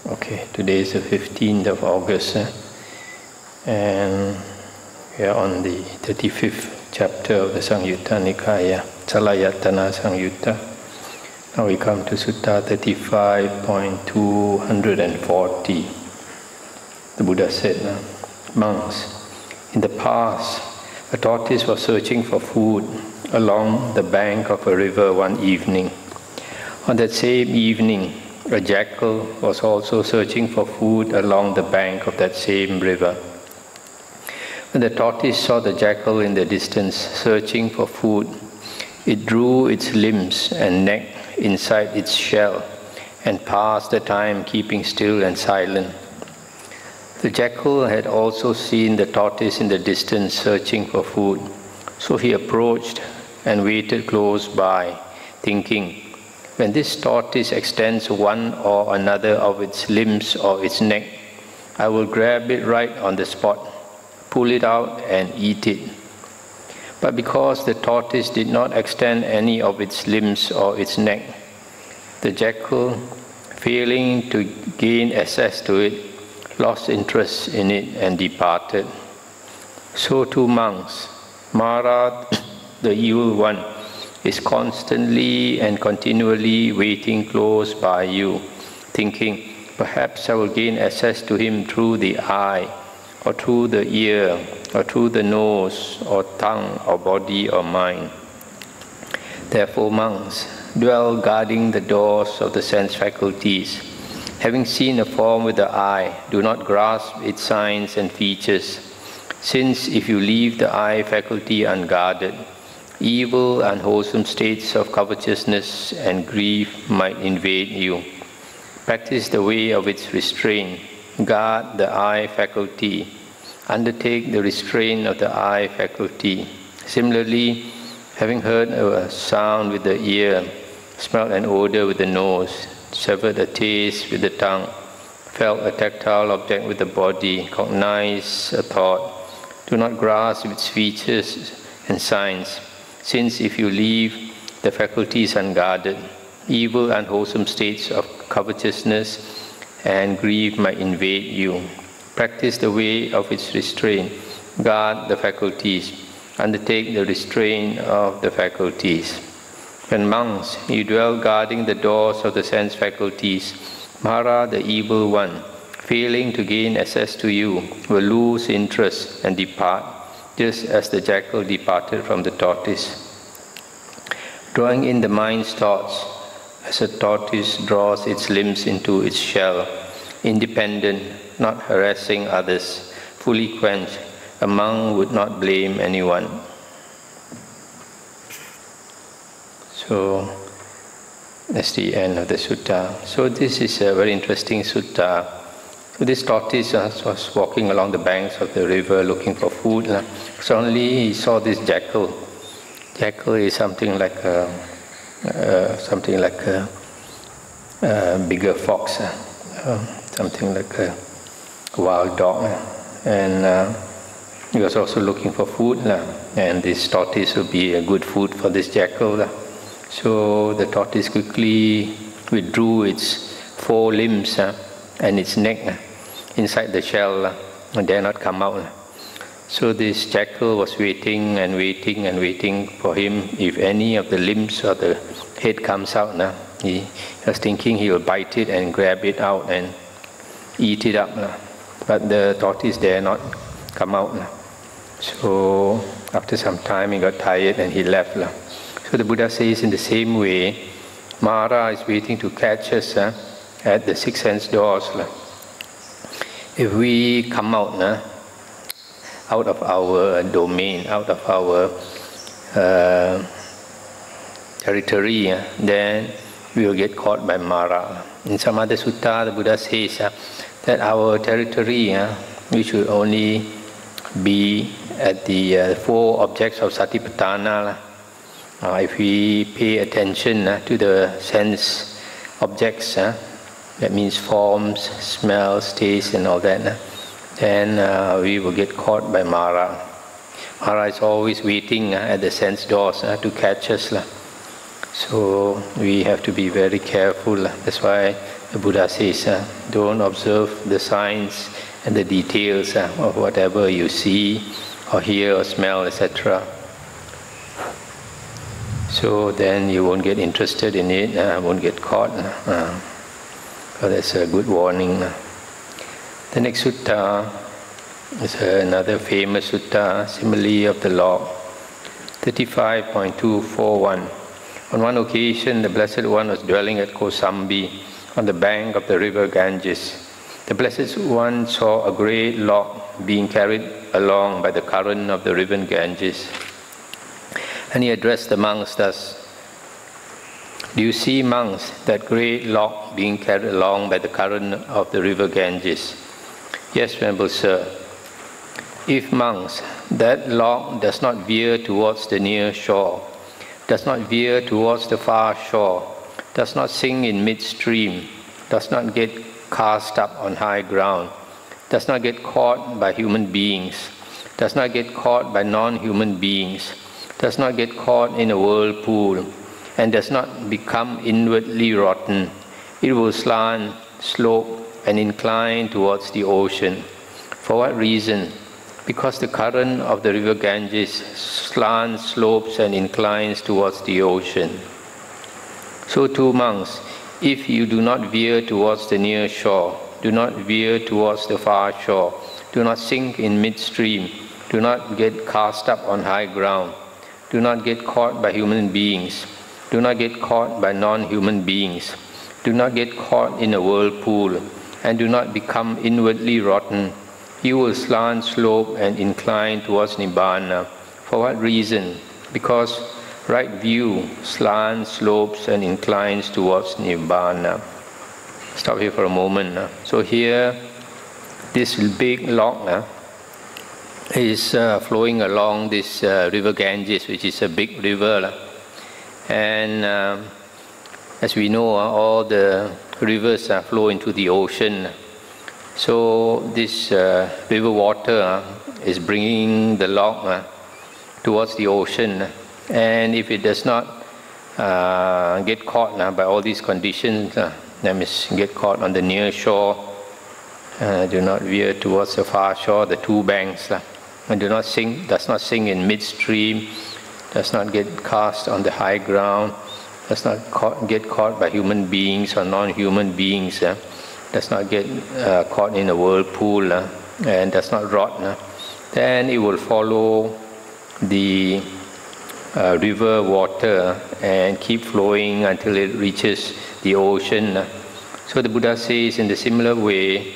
Okay, today is the 15th of August, and we are on the 35th chapter of the Samyutta Nikaya, Salayatana Samyutta. Now we come to Sutta 35.240. The Buddha said, monks, in the past, a tortoise was searching for food along the bank of a river one evening. On that same evening, a jackal was also searching for food along the bank of that same river. When the tortoise saw the jackal in the distance searching for food, it drew its limbs and neck inside its shell and passed the time keeping still and silent. The jackal had also seen the tortoise in the distance searching for food, so he approached and waited close by, thinking, when this tortoise extends one or another of its limbs or its neck, I will grab it right on the spot, pull it out and eat it. But because the tortoise did not extend any of its limbs or its neck, the jackal, failing to gain access to it, lost interest in it and departed. So too monks, Mara, the evil one, is constantly and continually waiting close by you, thinking, perhaps I will gain access to him through the eye, or through the ear, or through the nose, or tongue, or body, or mind. Therefore, monks, dwell guarding the doors of the sense faculties. Having seen a form with the eye, do not grasp its signs and features, since if you leave the eye faculty unguarded, evil and unwholesome states of covetousness and grief might invade you. Practice the way of its restraint. Guard the eye faculty. Undertake the restraint of the eye faculty. Similarly, having heard a sound with the ear, smelled an odor with the nose, severed a taste with the tongue, felt a tactile object with the body, cognized a thought, do not grasp its features and signs, since if you leave the faculties unguarded, evil and unwholesome states of covetousness and grief might invade you. Practice the way of its restraint. Guard the faculties. Undertake the restraint of the faculties. When monks, you dwell guarding the doors of the sense faculties, Mara, the evil one, failing to gain access to you, will lose interest and depart, just as the jackal departed from the tortoise. Drawing in the mind's thoughts, as a tortoise draws its limbs into its shell, independent, not harassing others, fully quenched, a monk would not blame anyone. So, that's the end of the sutta. So this is a very interesting sutta. So this tortoise was walking along the banks of the river looking for food. Suddenly he saw this jackal. Jackal is something like a bigger fox, something like a wild dog. And he was also looking for food, and this tortoise would be a good food for this jackal. So the tortoise quickly withdrew its four limbs and its neck inside the shell and dare not come out. So this jackal was waiting and waiting and waiting for him. If any of the limbs or the head comes out, he was thinking he will bite it and grab it out and eat it up. But the tortoise dare not come out. So after some time he got tired and he left. So the Buddha says in the same way, Mara is waiting to catch us at the six sense doors. If we come out of our domain, out of our territory, then we will get caught by Mara. In some other sutta, the Buddha says that our territory, we should only be at the four objects of Satipatthana. If we pay attention to the sense objects, that means forms, smells, taste and all that, then we will get caught by Mara. Mara is always waiting at the sense doors to catch us. So we have to be very careful. That's why the Buddha says, don't observe the signs and the details of whatever you see or hear or smell, etc. So then you won't get interested in it, won't get caught. So that's a good warning. The next sutta is another famous sutta, simile of the law, 35.241. On one occasion, the Blessed One was dwelling at Kosambi, on the bank of the river Ganges. The Blessed One saw a great log being carried along by the current of the river Ganges. And he addressed the monks thus, "Do you see, monks, that great log being carried along by the current of the river Ganges?" "Yes, Venerable Sir." "If, monks, that log does not veer towards the near shore, does not veer towards the far shore, does not sink in midstream, does not get cast up on high ground, does not get caught by human beings, does not get caught by non-human beings, does not get caught in a whirlpool, and does not become inwardly rotten, it will slant, slope, and incline towards the ocean." For what reason? Because the current of the river Ganges slants, slopes, and inclines towards the ocean. So too, monks, if you do not veer towards the near shore, do not veer towards the far shore, do not sink in midstream, do not get cast up on high ground, do not get caught by human beings, do not get caught by non-human beings, do not get caught in a whirlpool, and do not become inwardly rotten, you will slant, slope, and incline towards Nibbana. For what reason? Because right view slants, slopes, and inclines towards Nibbana. Stop here for a moment. So here, this big log is flowing along this river Ganges, which is a big river. And as we know, all the rivers flow into the ocean. So this river water is bringing the log towards the ocean. And if it does not get caught by all these conditions, that means get caught on the near shore, do not veer towards the far shore, the two banks, and does not sink in midstream, does not get cast on the high ground, does not get caught by human beings or non-human beings, does not get caught in a whirlpool, and does not rot, then it will follow the river water and keep flowing until it reaches the ocean. So the Buddha says, in the similar way,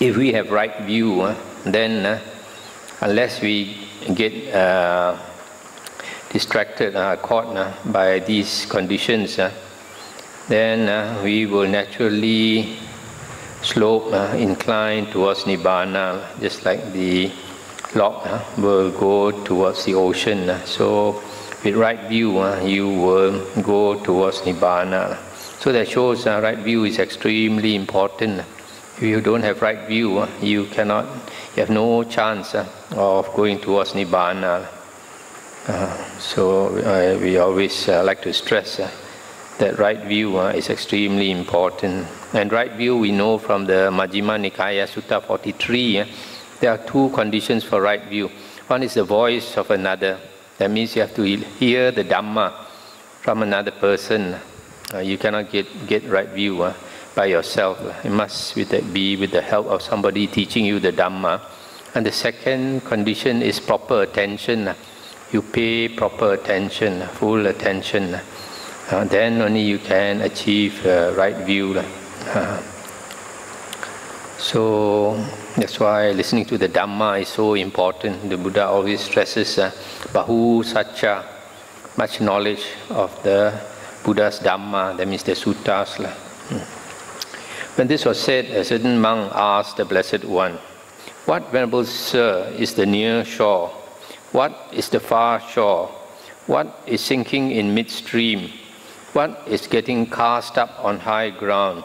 if we have right view, then unless we get distracted, caught by these conditions, then we will naturally slope, incline towards Nibbana, just like the log will go towards the ocean. So with right view, you will go towards Nibbana. So that shows right view is extremely important. If you don't have right view, you have no chance of going towards Nibbana. So we always like to stress that right view is extremely important. And right view, we know from the Majjhima Nikaya Sutta 43, there are two conditions for right view. One is the voice of another. That means you have to hear the Dhamma from another person. You cannot get right view by yourself. It must be with the help of somebody teaching you the Dhamma. And the second condition is proper attention. You pay proper attention, full attention. Then only you can achieve right view. So that's why listening to the Dhamma is so important. The Buddha always stresses Bahu Satcha, much knowledge of the Buddha's Dhamma, that means the Suttas. When this was said, a certain monk asked the Blessed One, "What, Venerable Sir, is the near shore? What is the far shore? What is sinking in midstream? What is getting cast up on high ground?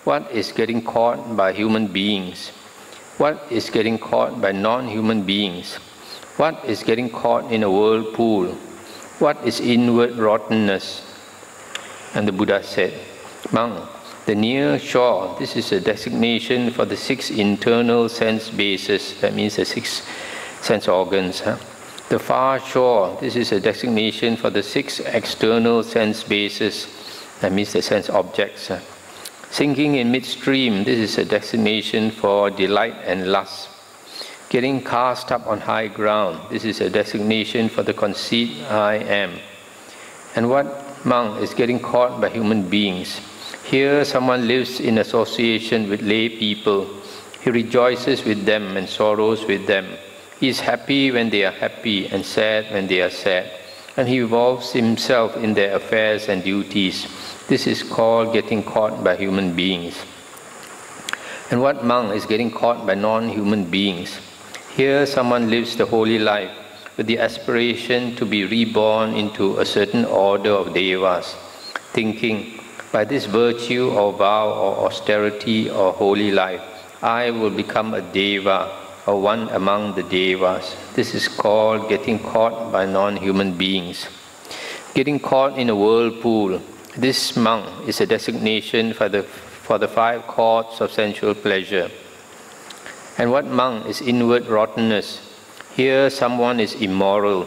What is getting caught by human beings? What is getting caught by non-human beings? What is getting caught in a whirlpool? What is inward rottenness? And the Buddha said, monk, the near shore, this is a designation for the 6 internal sense bases, that means the 6 sense organs. The far shore, this is a designation for the 6 external sense bases, that means the sense objects. Sinking in midstream, this is a designation for delight and lust. Getting cast up on high ground, this is a designation for the conceit I am. And what monk is getting caught by human beings? Here someone lives in association with lay people. He rejoices with them and sorrows with them. He is happy when they are happy and sad when they are sad. And he involves himself in their affairs and duties. This is called getting caught by human beings. And what monk is getting caught by non-human beings? Here someone lives the holy life with the aspiration to be reborn into a certain order of devas, thinking, by this virtue or vow or austerity or holy life, I will become a deva or one among the devas. This is called getting caught by non-human beings. Getting caught in a whirlpool. This monk is a designation for the 5 chords of sensual pleasure. And what monk is inward rottenness? Here someone is immoral,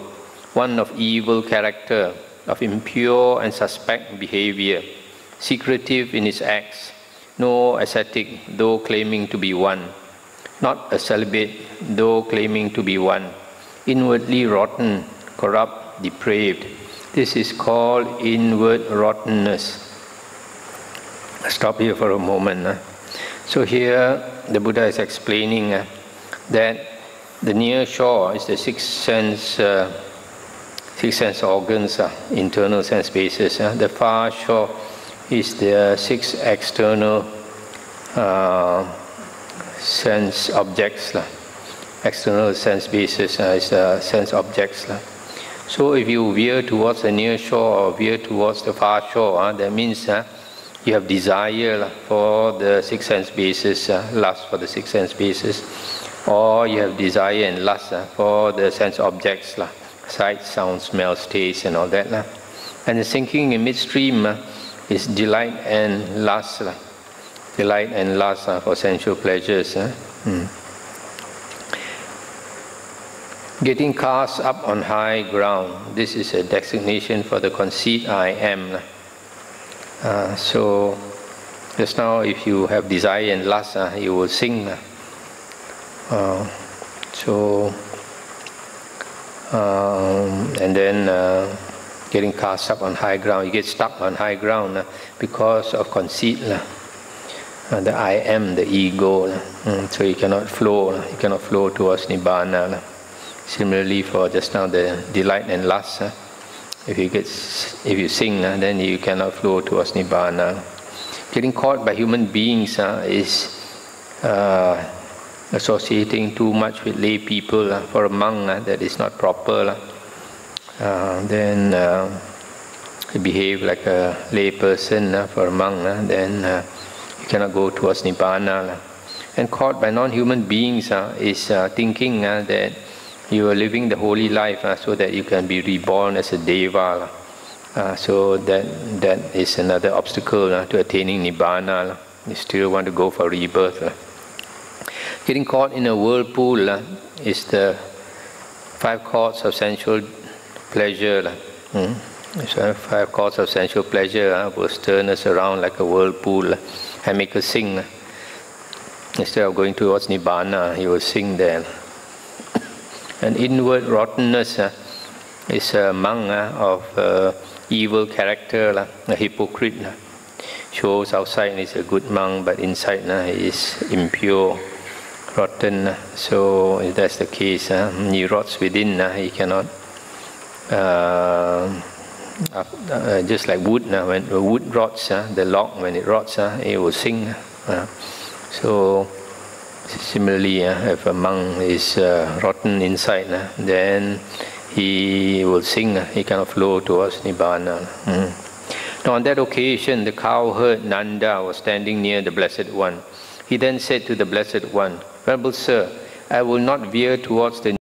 one of evil character, of impure and suspect behavior, secretive in his acts, no ascetic, though claiming to be one, not a celibate, though claiming to be one, inwardly rotten, corrupt, depraved. This is called inward rottenness. Stop here for a moment. So here the Buddha is explaining that the near shore is the 6 sense organs, internal sense bases. The far shore is the 6 external sense objects. External sense bases is the sense objects. So if you veer towards the near shore or veer towards the far shore, that means you have desire for the 6 sense bases, lust for the 6 sense bases, or you have desire and lust for the sense objects, sight, sound, smell, taste, and all that. And the sinking in midstream is delight and lust. Delight and lust for sensual pleasures. Getting cast up on high ground. This is a designation for the conceit I am. So just now if you have desire and lust, you will sing. And then getting cast up on high ground, you get stuck on high ground because of conceit. The I am, the ego. So you cannot flow towards Nibbana. Similarly for just now the delight and lust, if you sing, then you cannot flow towards Nibbana. Getting caught by human beings is associating too much with lay people. For a monk, that is not proper. Then you behave like a lay person. For a monk, then you cannot go towards Nibbana. And caught by non-human beings is thinking that you are living the holy life so that you can be reborn as a deva. So that is another obstacle to attaining Nibbana. You still want to go for rebirth. Getting caught in a whirlpool is the 5 chords of sensual pleasure. So 5 chords of sensual pleasure will turn us around like a whirlpool and make us sing. Instead of going towards Nibbana, you will sing there. And inward rottenness is a monk of evil character, a hypocrite. Shows outside is a good monk, but inside he is impure, rotten. So if that's the case, he rots within. He cannot, just like wood. When the wood rots, the log, when it rots, it will sing. So similarly, if a monk is rotten inside, then he will sing. He cannot flow towards Nibbana. Now on that occasion, the cowherd Nanda was standing near the Blessed One. He then said to the Blessed One, "Venerable Sir, I will not veer towards the